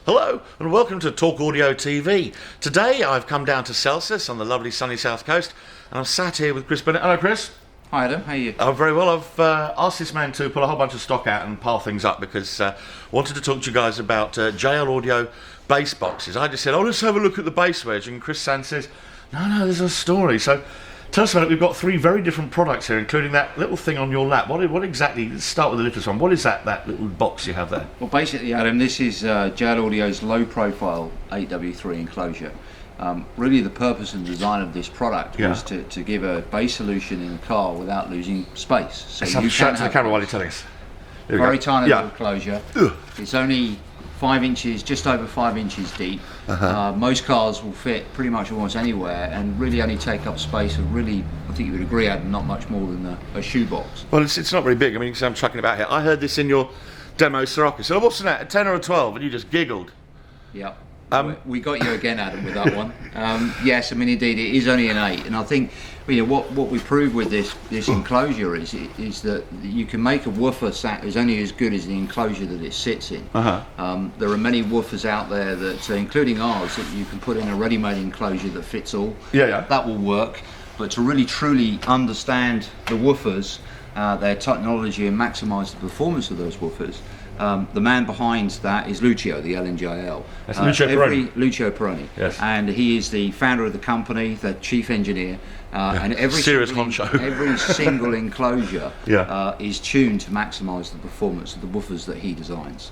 Hello and welcome to Talk Audio TV. Today I've come down to Celsius on the lovely sunny south coast and I'm sat here with Chris Bennett. Hello Chris. Hi Adam, how are you? Oh, very well. I've asked this man to pull a whole bunch of stock out and pile things up because I wanted to talk to you guys about JL Audio bass boxes. I just said, let's have a look at the BassWedge, and Chris Sand says, no, there's a story. So tell us about it. We've got three very different products here, including that little thing on your lap. What exactly, let's start with the littlest one. What is that little box you have there? Well, basically, Adam, this is JL Audio's low-profile 8W3 enclosure. Really, the purpose and design of this product was to give a bass solution in a car without losing space. So you shout to the camera while you're telling us. Very tiny little closure. It's only 5 inches, just over 5 inches deep. Most cars will fit pretty much almost anywhere and really only take up space of really, I think you would agree, Adam, not much more than a shoebox. Well, it's not very big. I mean, I'm chucking about here. I heard this in your demo Sirocco. So what's that, a 10 or a 12? And you just giggled. Yep. We got you again, Adam, with that one. Yes, I mean, indeed, it is only an 8, and I think what we prove with this enclosure is that you can make a woofer is only as good as the enclosure that it sits in. There are many woofers out there that, including ours, that you can put in a ready-made enclosure that fits all. That will work, but to really truly understand the woofers, their technology, and maximise the performance of those woofers, the man behind that is Lucio, the LNJL. That's Lucio Peroni. Yes. And he is the founder of the company, the chief engineer, and every single enclosure is tuned to maximise the performance of the woofers that he designs.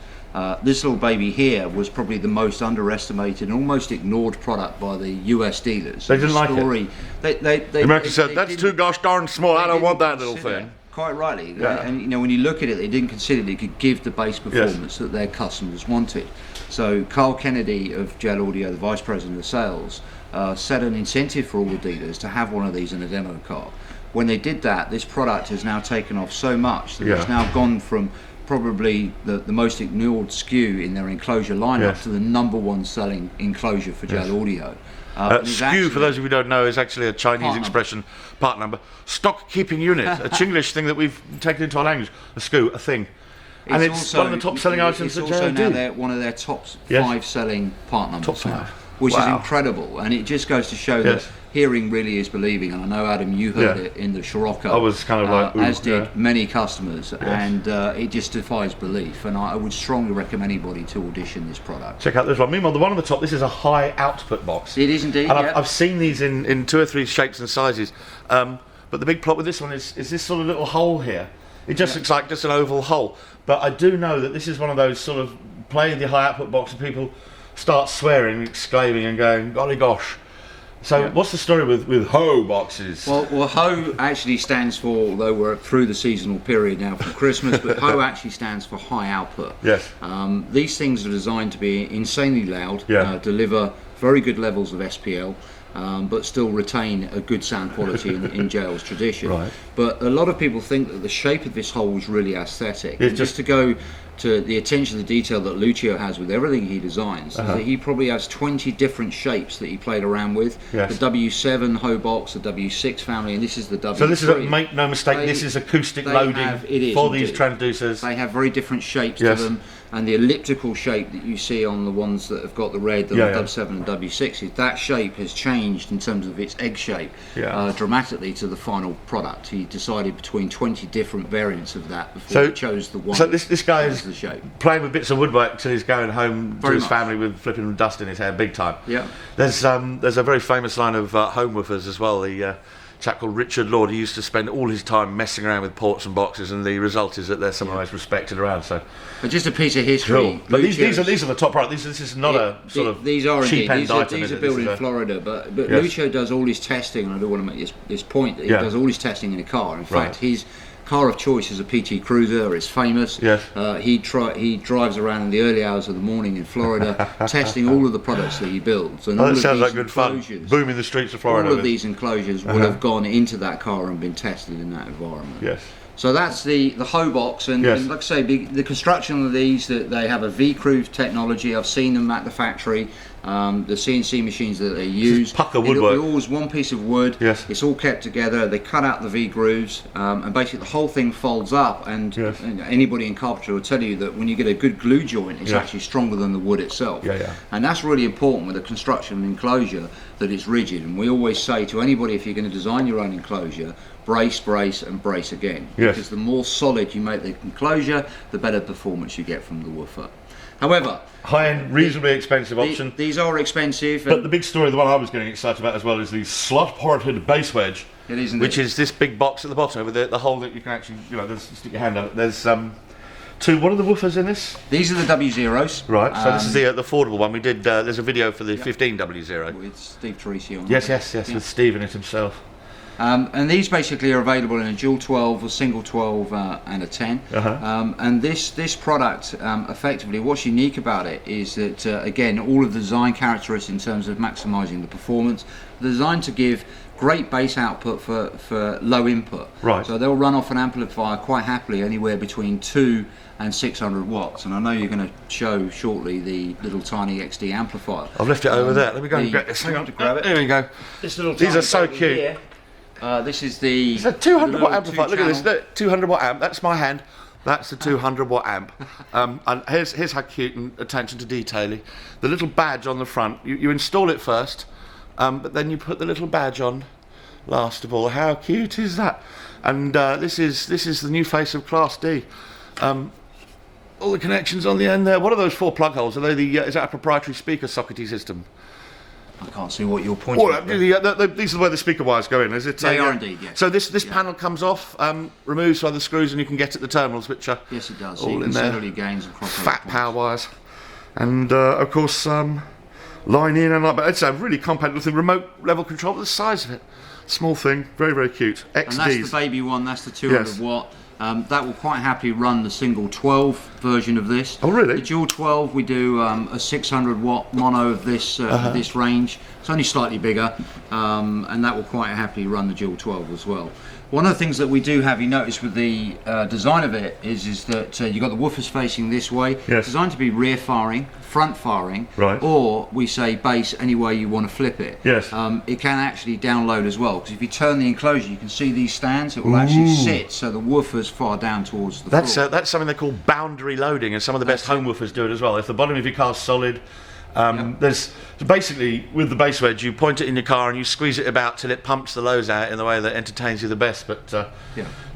This little baby here was probably the most underestimated and almost ignored product by the US dealers. They didn't like it. The Americans said, that's too gosh darn small, I don't want that little thing. Quite rightly, and when you look at it, they didn't consider that it could give the bass performance that their customers wanted. So Carl Kennedy of JL Audio, the Vice President of Sales, set an incentive for all the dealers to have one of these in a demo car. When they did that, this product has now taken off so much that it's now gone from probably the most ignored SKU in their enclosure lineup to the #1 selling enclosure for JL Audio. SKU, for those of you who don't know, is actually a Chinese expression, part number, stock keeping unit, a Chinglish thing that we've taken into our language, a SKU, a thing. And it's one of the top selling items that JL do. It's also now one of their top 5 selling part numbers. Top 5. Which is incredible, and it just goes to show that hearing really is believing. And I know, Adam, you heard it in the Sirocco. I was kind of like, as did many customers, and it just defies belief. And I would strongly recommend anybody to audition this product. Check out this one. Meanwhile, the one on the top, this is a high output box. It is indeed. And I've seen these in 2 or 3 shapes and sizes, but the big plot with this one is this sort of little hole here. It just looks like just an oval hole. But I do know that this is one of those sort of play the high output box and people start swearing, exclaiming and going, golly gosh. So what's the story with Ho boxes? Well, Ho actually stands for, although we're through the seasonal period now for Christmas, but Ho actually stands for high output. Yes. These things are designed to be insanely loud, deliver very good levels of SPL, but still retain a good sound quality in JL's tradition. Right. But a lot of people think that the shape of this hole is really aesthetic. Just to go to the attention to detail that Lucio has with everything he designs, that he probably has 20 different shapes that he played around with. The W7 Ho box, the W6 family, and this is the W3. So this is, make no mistake, this is acoustic loading for these transducers. They have very different shapes to them, and the elliptical shape that you see on the ones that have got the red, the W7 and W6s, that shape has changed in terms of its egg shape dramatically to the final product. He decided between 20 different variants of that before he chose the one. So this guy is the shape. Playing with bits of woodwork till he's going home to his family with flipping dust in his hair, big time. There's a very famous line of home woofers as well. The chap called Richard Lord, he used to spend all his time messing around with ports and boxes, and the result is that they're some of the most respected around. So, but just a piece of history. But these are the top products. This is not a sort of cheap end item. These are built in Florida, but Lucio does all his testing, and I do want to make this point that he does all his testing in a car. In fact, his car of choice is a PT Cruiser. It's famous. He drives around in the early hours of the morning in Florida, testing all of the products that he builds. And that sounds like good fun. Booming the streets of Florida. All of these enclosures would have gone into that car and been tested in that environment. So that's the hoe box, and, Yes. and like I say, the construction of these, that they have a V-groove technology. I've seen them at the factory. The CNC machines that they use, pucker woodwork. It'll be always one piece of wood. Yes. It's all kept together. They cut out the V grooves, and basically the whole thing folds up. And, Yes. and anybody in carpentry will tell you that when you get a good glue joint, it's Yeah. actually stronger than the wood itself. Yeah, yeah. And that's really important with a construction enclosure, that it's rigid. And we always say to anybody, if you're going to design your own enclosure, brace, brace, and brace again. Yes. Because the more solid you make the enclosure, the better performance you get from the woofer. However, High-end, reasonably expensive option. these are expensive. But the big story, the one I was getting excited about as well, is the slot-ported BassWedge. It is indeed. Which is this big box at the bottom with the hole that you can actually, stick your hand up. There's two. What are the woofers in this? These are the W0s. Right. So this is the affordable one. We did. There's a video for the 15W0. With Steve Teresi on. Yes, Yeah. with Steve in it himself. And these basically are available in a dual 12, a single 12, and a 10. And this product, effectively, what's unique about it is that, again, all of the design characteristics in terms of maximising the performance, designed to give great bass output for low input. Right. So they'll run off an amplifier quite happily, anywhere between 2 and 600 watts. And I know you're going to show shortly the little tiny XD amplifier. I've left it over there. Let me go and get this. Hang on. To grab it. There we go. This little These tiny are so baby cute. here. This is the. It's a 200 watt the amplifier. Look at this. Look, 200 watt amp. That's my hand. That's the 200 watt amp. And here's how cute and attention to detail. The little badge on the front. You install it first, but then you put the little badge on last of all. How cute is that? And this is the new face of Class D. All the connections on the end there. What are those 4 plug holes? Are they is that a proprietary speaker sockety system? I can't see what you're pointing at. These are where the speaker wires go in, is it? They are indeed, yes. So this panel comes off, removes by the screws, and you can get at the terminals, which are Yes, it does. So all you in can there. steadily gains and crossover Fat points. power wires, and of course line in and like. But it's a really compact little remote level control. The size of it, small thing, very very cute. And that's the XDs. baby one. That's the 200 Yes. watt. That will quite happily run the single 12 version of this. Oh, really? The dual 12, we do a 600 watt mono of this this range. It's only slightly bigger, and that will quite happily run the dual 12 as well. One of the things that we do have, you notice with the design of it, is that you've got the woofers facing this way. Yes. Designed to be rear firing, front firing, Right. or we say bass any way you want to flip it. Yes. It can actually download as well, because if you turn the enclosure, you can see these stands. It will actually sit so the woofer's far down towards the floor. That's something they call boundary loading, and some of the best home woofers do it as well. If the bottom of your car's solid, there's basically with the BassWedge, you point it in your car and you squeeze it about till it pumps the lows out in the way that entertains you the best. But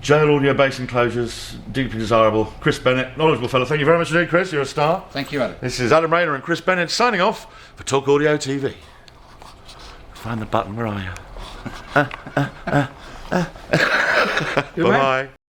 JL Audio bass enclosures, deeply desirable. Chris Bennett, knowledgeable fellow. Thank you very much indeed, Chris. You're a star. Thank you, Adam. This is Adam Rayner and Chris Bennett signing off for Talk Audio TV. Find the button. Where are you? Bye bye.